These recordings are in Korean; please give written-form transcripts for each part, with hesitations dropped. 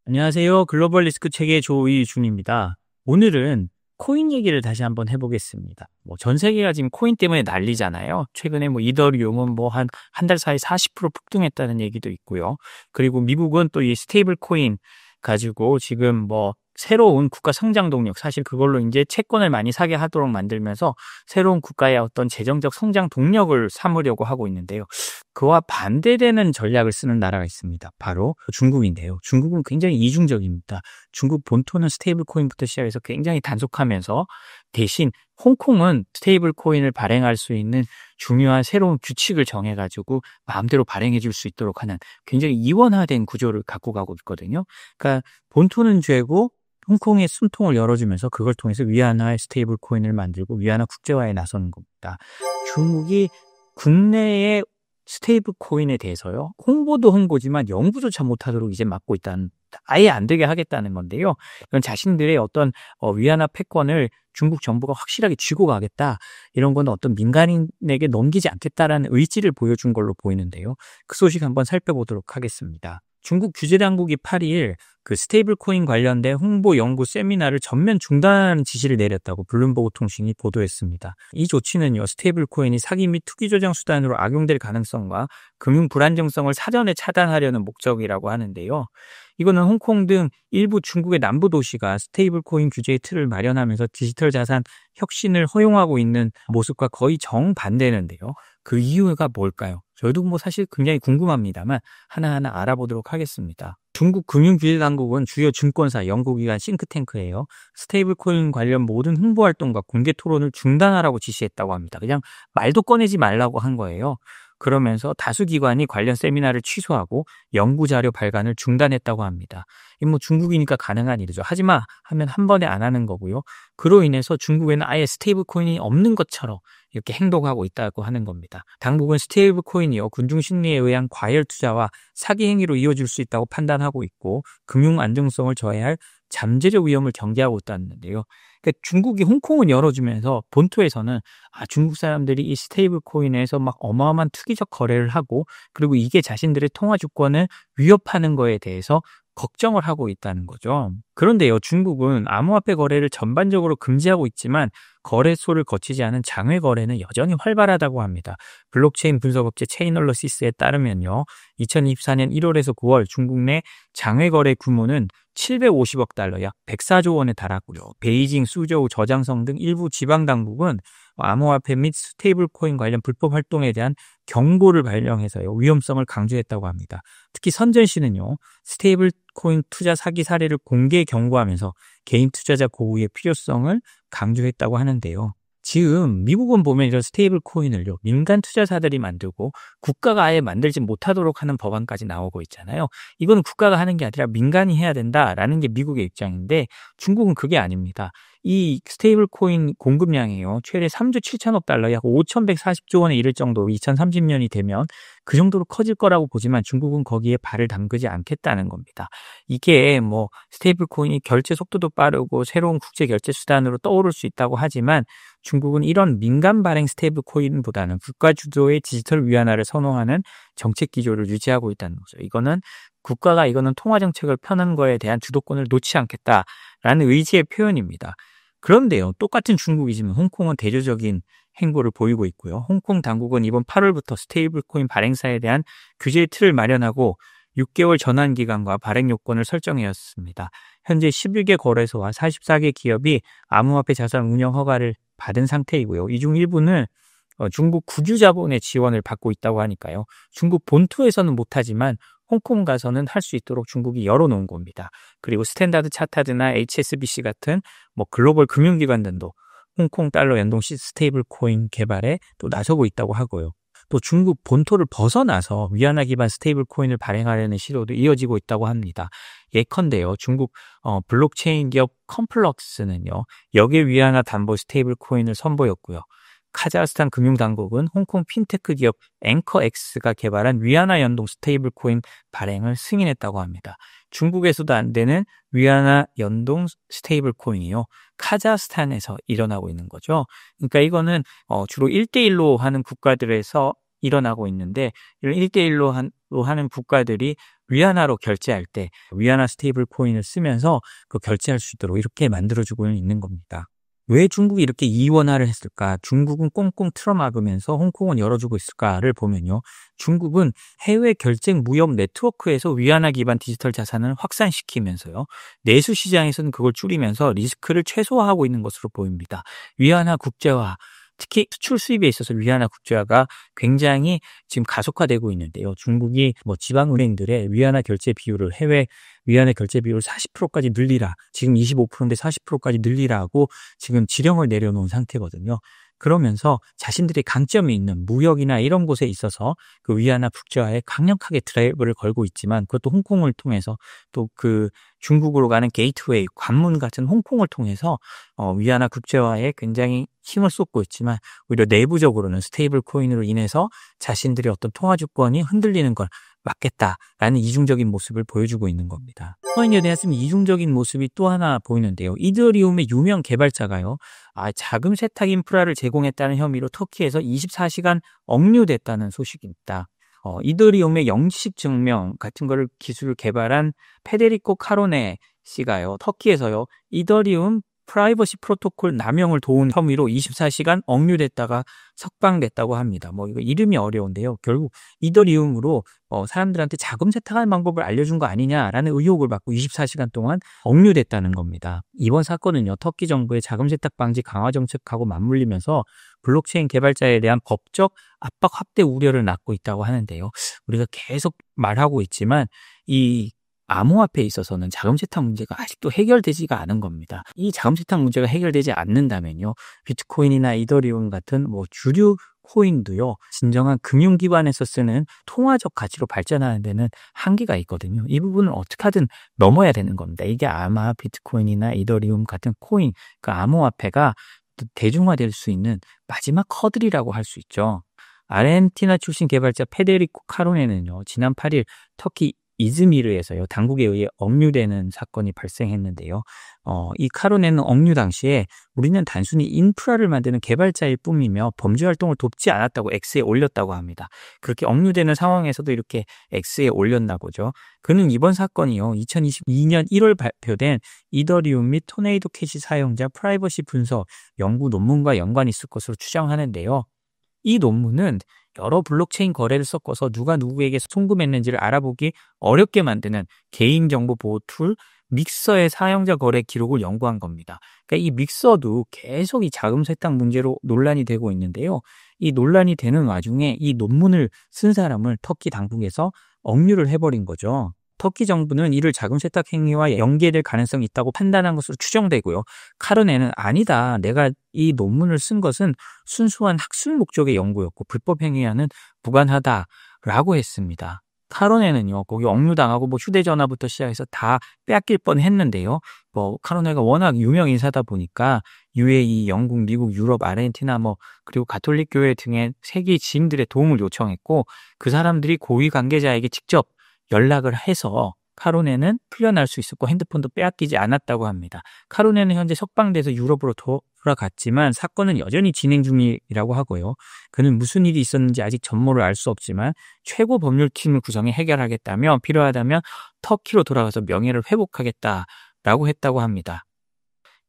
안녕하세요. 글로벌 리스크 체계 조이준입니다. 오늘은 코인 얘기를 다시 한번 해보겠습니다. 전 세계가 지금 코인 때문에 난리잖아요. 최근에 이더리움은 한 달 사이 40% 폭등했다는 얘기도 있고요. 그리고 미국은 또 이 스테이블 코인 가지고 지금 새로운 국가 성장 동력, 사실 그걸로 이제 채권을 많이 사게 하도록 만들면서 새로운 국가의 어떤 재정적 성장 동력을 삼으려고 하고 있는데요. 그와 반대되는 전략을 쓰는 나라가 있습니다. 바로 중국인데요. 중국은 굉장히 이중적입니다. 중국 본토는 스테이블 코인부터 시작해서 굉장히 단속하면서 대신 홍콩은 스테이블 코인을 발행할 수 있는 중요한 새로운 규칙을 정해가지고 마음대로 발행해 줄 수 있도록 하는 굉장히 이원화된 구조를 갖고 가고 있거든요. 그러니까 본토는 죄고 홍콩의 숨통을 열어주면서 그걸 통해서 위안화의 스테이블 코인을 만들고 위안화 국제화에 나서는 겁니다. 중국이 국내의 스테이블 코인에 대해서요, 홍보도 홍보지만 연구조차 못하도록 이제 막고 있다는, 아예 안 되게 하겠다는 건데요. 이건 자신들의 어떤 위안화 패권을 중국 정부가 확실하게 쥐고 가겠다, 이런 건 어떤 민간인에게 넘기지 않겠다라는 의지를 보여준 걸로 보이는데요. 그 소식 한번 살펴보도록 하겠습니다. 중국 규제당국이 8일 그 스테이블 코인 관련된 홍보 연구 세미나를 전면 중단하는 지시를 내렸다고 블룸버그 통신이 보도했습니다. 이 조치는요, 스테이블 코인이 사기 및 투기 조장 수단으로 악용될 가능성과 금융 불안정성을 사전에 차단하려는 목적이라고 하는데요. 이거는 홍콩 등 일부 중국의 남부 도시가 스테이블 코인 규제의 틀을 마련하면서 디지털 자산 혁신을 허용하고 있는 모습과 거의 정반대는데요. 그 이유가 뭘까요? 저희도 사실 굉장히 궁금합니다만 하나하나 알아보도록 하겠습니다. 중국 금융규제당국은 주요 증권사, 연구기관, 싱크탱크예요. 스테이블 코인 관련 모든 홍보 활동과 공개 토론을 중단하라고 지시했다고 합니다. 그냥 말도 꺼내지 말라고 한 거예요. 그러면서 다수 기관이 관련 세미나를 취소하고 연구자료 발간을 중단했다고 합니다. 중국이니까 가능한 일이죠. 하지마 하면 한 번에 안 하는 거고요. 그로 인해서 중국에는 아예 스테이블 코인이 없는 것처럼 이렇게 행동하고 있다고 하는 겁니다. 당국은 스테이블 코인이요, 군중 심리에 의한 과열 투자와 사기 행위로 이어질 수 있다고 판단하고 있고 금융 안정성을 저해할 잠재적 위험을 경계하고 있다는데요. 그러니까 중국이 홍콩을 열어주면서 본토에서는 중국 사람들이 이 스테이블 코인에서 어마어마한 투기적 거래를 하고, 그리고 이게 자신들의 통화 주권을 위협하는 거에 대해서 걱정을 하고 있다는 거죠. 그런데요, 중국은 암호화폐 거래를 전반적으로 금지하고 있지만 거래소를 거치지 않은 장외 거래는 여전히 활발하다고 합니다. 블록체인 분석업체 체이널러시스에 따르면요, 2024년 1월에서 9월 중국 내 장외 거래 규모는 750억 달러, 약 104조 원에 달하고요. 베이징, 수저우, 저장성 등 일부 지방 당국은 암호화폐 및 스테이블 코인 관련 불법 활동에 대한 경고를 발령해서요, 위험성을 강조했다고 합니다. 특히 선전시는요, 스테이블 코인 투자 사기 사례를 공개 경고하면서 개인 투자자 보호의 필요성을 강조했다고 하는데요. 지금 미국은 보면 이런 스테이블 코인을요, 민간 투자사들이 만들고 국가가 아예 만들지 못하도록 하는 법안까지 나오고 있잖아요. 이거는 국가가 하는 게 아니라 민간이 해야 된다라는 게 미국의 입장인데, 중국은 그게 아닙니다. 이 스테이블 코인 공급량이요, 최대 3조 7천억 달러, 약 5,140조 원에 이를 정도로 2030년이 되면 그 정도로 커질 거라고 보지만 중국은 거기에 발을 담그지 않겠다는 겁니다. 이게 스테이블 코인이 결제 속도도 빠르고 새로운 국제 결제 수단으로 떠오를 수 있다고 하지만 중국은 이런 민간 발행 스테이블 코인보다는 국가 주도의 디지털 위안화를 선호하는 정책 기조를 유지하고 있다는 거죠. 이거는 국가가 통화 정책을 펴는 거에 대한 주도권을 놓지 않겠다라는 의지의 표현입니다. 그런데요, 똑같은 중국이지만 홍콩은 대조적인 행보를 보이고 있고요. 홍콩 당국은 이번 8월부터 스테이블 코인 발행사에 대한 규제의 틀을 마련하고 6개월 전환 기간과 발행 요건을 설정하였습니다. 현재 11개 거래소와 44개 기업이 암호화폐 자산 운영 허가를 받은 상태이고요. 이 중 일부는 중국 국유 자본의 지원을 받고 있다고 하니까요. 중국 본토에서는 못하지만 홍콩 가서는 할 수 있도록 중국이 열어놓은 겁니다. 그리고 스탠다드 차타드나 HSBC 같은 글로벌 금융기관들도 홍콩 달러 연동 스테이블 코인 개발에 또 나서고 있다고 하고요. 또 중국 본토를 벗어나서 위안화 기반 스테이블 코인을 발행하려는 시도도 이어지고 있다고 합니다. 예컨대요, 중국 블록체인 기업 컴플럭스는요, 역의 위안화 담보 스테이블 코인을 선보였고요. 카자흐스탄 금융당국은 홍콩 핀테크 기업 앵커X가 개발한 위안화 연동 스테이블 코인 발행을 승인했다고 합니다. 중국에서도 안 되는 위안화 연동 스테이블 코인이요, 카자흐스탄에서 일어나고 있는 거죠. 그러니까 이거는 주로 1대1로 하는 국가들에서 일어나고 있는데, 이런 1대1로 하는 국가들이 위안화로 결제할 때 위안화 스테이블 코인을 쓰면서 그 결제할 수 있도록 이렇게 만들어주고 있는 겁니다. 왜 중국이 이렇게 이원화를 했을까? 중국은 꽁꽁 틀어막으면서 홍콩은 열어주고 있을까를 보면요. 중국은 해외 결제 무역 네트워크에서 위안화 기반 디지털 자산을 확산시키면서요. 내수 시장에서는 그걸 줄이면서 리스크를 최소화하고 있는 것으로 보입니다. 위안화 국제화, 특히 수출 수입에 있어서 위안화 국제화가 굉장히 지금 가속화되고 있는데요. 중국이 지방은행들의 위안화 결제 비율을 해외 위안화 결제 비율을 40%까지 늘리라. 지금 25%인데 40%까지 늘리라고 지금 지령을 내려놓은 상태거든요. 그러면서 자신들의 강점이 있는 무역이나 이런 곳에 있어서 그 위안화 국제화에 강력하게 드라이브를 걸고 있지만 그것도 홍콩을 통해서 또 그 중국으로 가는 게이트웨이, 관문 같은 홍콩을 통해서 위안화 국제화에 굉장히 힘을 쏟고 있지만 오히려 내부적으로는 스테이블 코인으로 인해서 자신들의 어떤 통화 주권이 흔들리는 걸 막겠다라는 이중적인 모습을 보여주고 있는 겁니다. 코인에 대한 이중적인 모습이 또 하나 보이는데요. 이더리움의 유명 개발자가요. 자금 세탁 인프라를 제공했다는 혐의로 터키에서 24시간 억류됐다는 소식입니다. 이더리움의 영지식 증명 같은 거를 기술을 개발한 페데리코 카로네 씨가요. 터키에서요. 이더리움 프라이버시 프로토콜 남용을 도운 혐의로 24시간 억류됐다가 석방됐다고 합니다. 이거 이름이 어려운데요. 결국 이더리움으로 사람들한테 자금 세탁하는 방법을 알려준 거 아니냐라는 의혹을 받고 24시간 동안 억류됐다는 겁니다. 이번 사건은요. 터키 정부의 자금 세탁 방지 강화 정책하고 맞물리면서 블록체인 개발자에 대한 법적 압박 확대 우려를 낳고 있다고 하는데요. 우리가 계속 말하고 있지만 이 암호화폐에 있어서는 자금 세탁 문제가 아직도 해결되지가 않은 겁니다. 이 자금 세탁 문제가 해결되지 않는다면요. 비트코인이나 이더리움 같은 주류 코인도요. 진정한 금융기관에서 쓰는 통화적 가치로 발전하는 데는 한계가 있거든요. 이 부분을 어떻게 하든 넘어야 되는 겁니다. 이게 아마 비트코인이나 이더리움 같은 코인, 그 암호화폐가 대중화될 수 있는 마지막 허들이라고 할 수 있죠. 아르헨티나 출신 개발자 페데리코 카로네는요. 지난 8일 터키 이즈미르에서요. 당국에 의해 억류되는 사건이 발생했는데요. 이 카로네는 억류 당시에 우리는 단순히 인프라를 만드는 개발자일 뿐이며 범죄 활동을 돕지 않았다고 X에 올렸다고 합니다. 그렇게 억류되는 상황에서도 이렇게 X에 올렸나 보죠. 그는 이번 사건이요. 2022년 1월 발표된 이더리움 및 토네이도 캐시 사용자 프라이버시 분석 연구 논문과 연관이 있을 것으로 추정하는데요. 이 논문은 여러 블록체인 거래를 섞어서 누가 누구에게 송금했는지를 알아보기 어렵게 만드는 개인정보 보호 툴 믹서의 사용자 거래 기록을 연구한 겁니다. 그러니까 이 믹서도 계속 이 자금 세탁 문제로 논란이 되고 있는데요. 이 논란이 되는 와중에 이 논문을 쓴 사람을 터키 당국에서 억류를 해버린 거죠. 터키 정부는 이를 자금 세탁 행위와 연계될 가능성이 있다고 판단한 것으로 추정되고요. 카르네는 아니다. 내가 이 논문을 쓴 것은 순수한 학술 목적의 연구였고 불법 행위와는 무관하다라고 했습니다. 카르네는요. 거기 억류당하고 휴대전화부터 시작해서 다 빼앗길 뻔했는데요. 카르네가 워낙 유명 인사다 보니까 UAE, 영국, 미국, 유럽, 아르헨티나 그리고 가톨릭 교회 등의 세계 지인들의 도움을 요청했고 그 사람들이 고위 관계자에게 직접 연락을 해서 카로네는 풀려날 수 있었고 핸드폰도 빼앗기지 않았다고 합니다. 카로네는 현재 석방돼서 유럽으로 돌아갔지만 사건은 여전히 진행 중이라고 하고요. 그는 무슨 일이 있었는지 아직 전모를 알 수 없지만 최고 법률팀을 구성해 해결하겠다며 필요하다면 터키로 돌아가서 명예를 회복하겠다라고 했다고 합니다.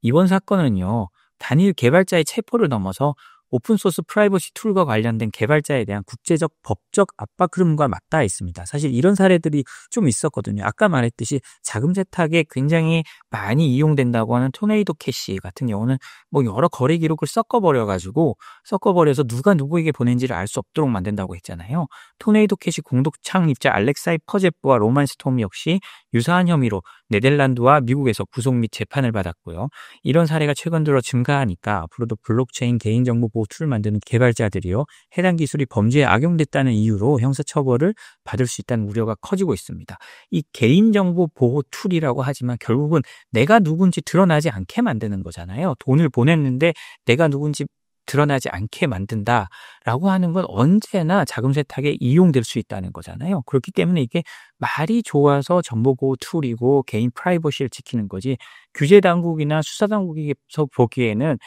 이번 사건은요. 단일 개발자의 체포를 넘어서 오픈소스 프라이버시 툴과 관련된 개발자에 대한 국제적 법적 압박 흐름과 맞닿아 있습니다. 사실 이런 사례들이 좀 있었거든요. 아까 말했듯이 자금 세탁에 굉장히 많이 이용된다고 하는 토네이도 캐시 같은 경우는 여러 거래 기록을 섞어버려서 누가 누구에게 보낸지를 알 수 없도록 만든다고 했잖아요. 토네이도 캐시 공동 창립자 알렉사이 퍼제프와 로만 스톰 역시 유사한 혐의로 네덜란드와 미국에서 구속 및 재판을 받았고요. 이런 사례가 최근 들어 증가하니까 앞으로도 블록체인 개인정보 보호 툴을 만드는 개발자들이요. 해당 기술이 범죄에 악용됐다는 이유로 형사처벌을 받을 수 있다는 우려가 커지고 있습니다. 이 개인정보 보호 툴이라고 하지만 결국은 내가 누군지 드러나지 않게 만드는 거잖아요. 돈을 보냈는데 내가 누군지 드러나지 않게 만든다라고 하는 건 언제나 자금 세탁에 이용될 수 있다는 거잖아요. 그렇기 때문에 이게 말이 좋아서 정보보호 툴이고 개인 프라이버시를 지키는 거지 규제 당국이나 수사 당국에서 보기에는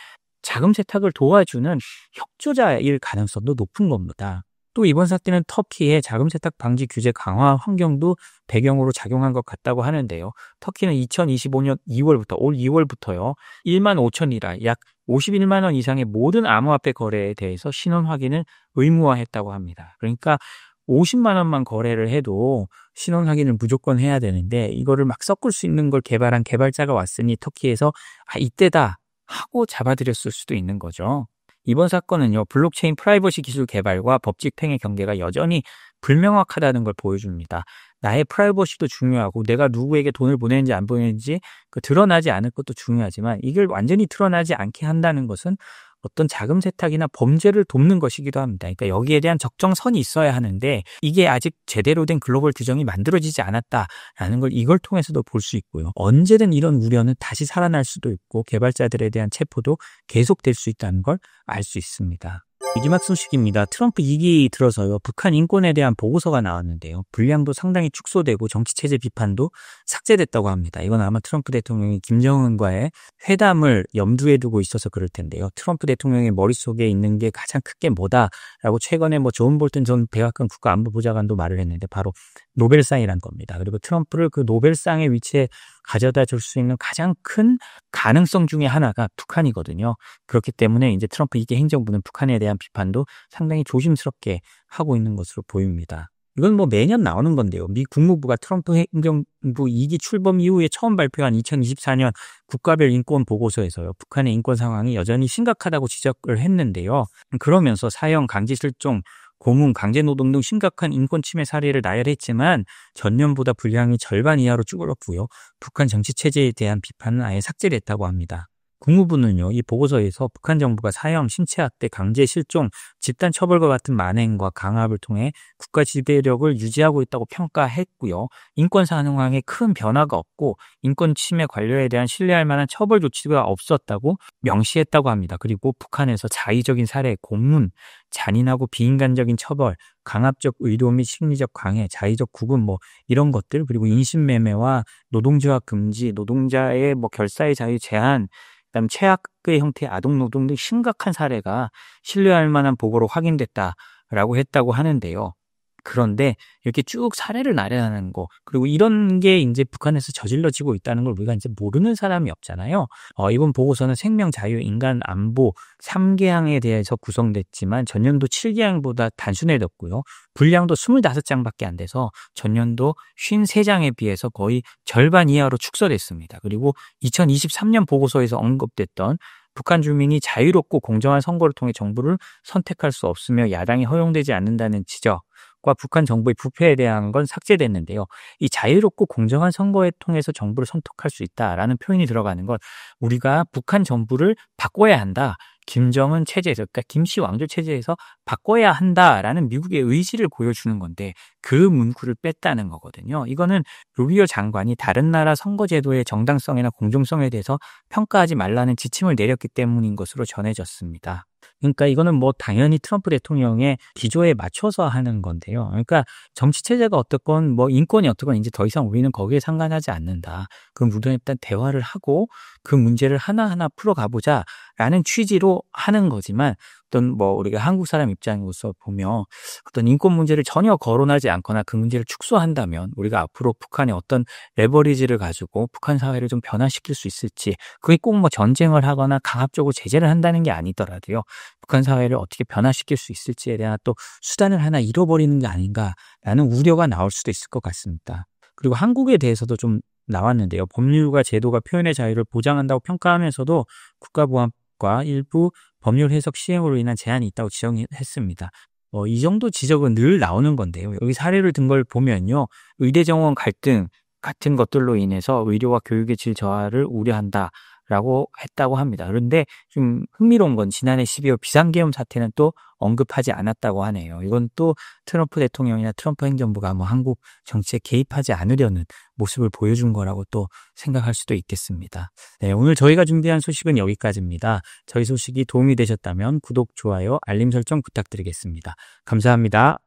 자금 세탁을 도와주는 협조자일 가능성도 높은 겁니다. 또 이번 사태는 터키의 자금 세탁 방지 규제 강화 환경도 배경으로 작용한 것 같다고 하는데요. 터키는 2025년 2월부터 올 2월부터요. 1만 5천 리라 약 51만 원 이상의 모든 암호화폐 거래에 대해서 신원 확인을 의무화했다고 합니다. 그러니까 50만 원만 거래를 해도 신원 확인을 무조건 해야 되는데 이거를 막 섞을 수 있는 걸 개발한 개발자가 왔으니 터키에서 이때다 하고 잡아들였을 수도 있는 거죠. 이번 사건은요, 블록체인 프라이버시 기술 개발과 법칙 팽의 경계가 여전히 불명확하다는 걸 보여줍니다. 나의 프라이버시도 중요하고 내가 누구에게 돈을 보내는지 안 보내는지 드러나지 않을 것도 중요하지만 이걸 완전히 드러나지 않게 한다는 것은 어떤 자금 세탁이나 범죄를 돕는 것이기도 합니다. 그러니까 여기에 대한 적정선이 있어야 하는데 이게 아직 제대로 된 글로벌 규정이 만들어지지 않았다라는 걸 이걸 통해서도 볼 수 있고요. 언제든 이런 우려는 다시 살아날 수도 있고 개발자들에 대한 체포도 계속될 수 있다는 걸 알 수 있습니다. 마지막 소식입니다. 트럼프 2기 들어서요. 북한 인권에 대한 보고서가 나왔는데요. 분량도 상당히 축소되고 정치체제 비판도 삭제됐다고 합니다. 이건 아마 트럼프 대통령이 김정은과의 회담을 염두에 두고 있어서 그럴 텐데요. 트럼프 대통령의 머릿속에 있는 게 가장 크게 뭐다라고 최근에 존 볼튼 전 백악관 국가안보보좌관도 말을 했는데 바로 노벨상이란 겁니다. 그리고 트럼프를 그 노벨상의 위치에 가져다 줄 수 있는 가장 큰 가능성 중에 하나가 북한이거든요. 그렇기 때문에 이제 트럼프 2기 행정부는 북한에 대한 비판도 상당히 조심스럽게 하고 있는 것으로 보입니다. 이건 매년 나오는 건데요. 미 국무부가 트럼프 행정부 2기 출범 이후에 처음 발표한 2024년 국가별 인권 보고서에서요. 북한의 인권 상황이 여전히 심각하다고 지적을 했는데요. 그러면서 사형, 강제실종, 고문, 강제노동 등 심각한 인권 침해 사례를 나열했지만 전년보다 분량이 절반 이하로 줄었고요. 북한 정치체제에 대한 비판은 아예 삭제됐다고 합니다. 국무부는요, 이 보고서에서 북한 정부가 사형, 신체학대, 강제실종, 집단처벌과 같은 만행과 강압을 통해 국가 지배력을 유지하고 있다고 평가했고요. 인권 상황에 큰 변화가 없고 인권 침해 관료에 대한 신뢰할 만한 처벌 조치가 없었다고 명시했다고 합니다. 그리고 북한에서 자의적인 살해, 고문, 잔인하고 비인간적인 처벌, 강압적 의도 및 심리적 강해, 자의적 구금 이런 것들, 그리고 인신매매와 노동조합 금지, 노동자의 결사의 자유 제한, 그다음 최악의 형태의 아동노동 등 심각한 사례가 신뢰할 만한 보고로 확인됐다라고 했다고 하는데요. 그런데 이렇게 쭉 사례를 나열하는 거, 그리고 이런 게 이제 북한에서 저질러지고 있다는 걸 우리가 이제 모르는 사람이 없잖아요. 이번 보고서는 생명, 자유, 인간, 안보 3개항에 대해서 구성됐지만 전년도 7개항보다 단순해졌고요. 분량도 25장밖에 안 돼서 전년도 53장에 비해서 거의 절반 이하로 축소됐습니다. 그리고 2023년 보고서에서 언급됐던 북한 주민이 자유롭고 공정한 선거를 통해 정부를 선택할 수 없으며 야당이 허용되지 않는다는 지적과 북한 정부의 부패에 대한 건 삭제됐는데요. 이 자유롭고 공정한 선거에 통해서 정부를 선택할 수 있다라는 표현이 들어가는 건 우리가 북한 정부를 바꿔야 한다. 김정은 체제에서, 그러니까 김씨 왕조 체제에서 바꿔야 한다라는 미국의 의지를 보여주는 건데 그 문구를 뺐다는 거거든요. 이거는 루비오 장관이 다른 나라 선거제도의 정당성이나 공정성에 대해서 평가하지 말라는 지침을 내렸기 때문인 것으로 전해졌습니다. 그러니까 이거는 당연히 트럼프 대통령의 기조에 맞춰서 하는 건데요. 그러니까 정치체제가 어떻건 인권이 어떻건 이제 더 이상 우리는 거기에 상관하지 않는다. 그 무덤에 일단 대화를 하고 그 문제를 하나하나 풀어가보자 라는 취지로 하는 거지만 어떤 우리가 한국 사람 입장으로서 보면 어떤 인권 문제를 전혀 거론하지 않거나 그 문제를 축소한다면 우리가 앞으로 북한의 어떤 레버리지를 가지고 북한 사회를 좀 변화시킬 수 있을지, 그게 꼭 전쟁을 하거나 강압적으로 제재를 한다는 게 아니더라도요. 북한 사회를 어떻게 변화시킬 수 있을지에 대한 또 수단을 하나 잃어버리는 게 아닌가라는 우려가 나올 수도 있을 것 같습니다. 그리고 한국에 대해서도 좀 나왔는데요. 법률과 제도가 표현의 자유를 보장한다고 평가하면서도 국가보안법과 일부 법률 해석 시행으로 인한 제한이 있다고 지적했습니다. 이 정도 지적은 늘 나오는 건데요. 여기 사례를 든 걸 보면요. 의대 정원 갈등 같은 것들로 인해서 의료와 교육의 질 저하를 우려한다라고 했다고 합니다. 그런데 좀 흥미로운 건 지난해 12월 비상계엄 사태는 또 언급하지 않았다고 하네요. 이건 또 트럼프 대통령이나 트럼프 행정부가 한국 정치에 개입하지 않으려는 모습을 보여준 거라고 또 생각할 수도 있겠습니다. 네, 오늘 저희가 준비한 소식은 여기까지입니다. 저희 소식이 도움이 되셨다면 구독, 좋아요, 알림 설정 부탁드리겠습니다. 감사합니다.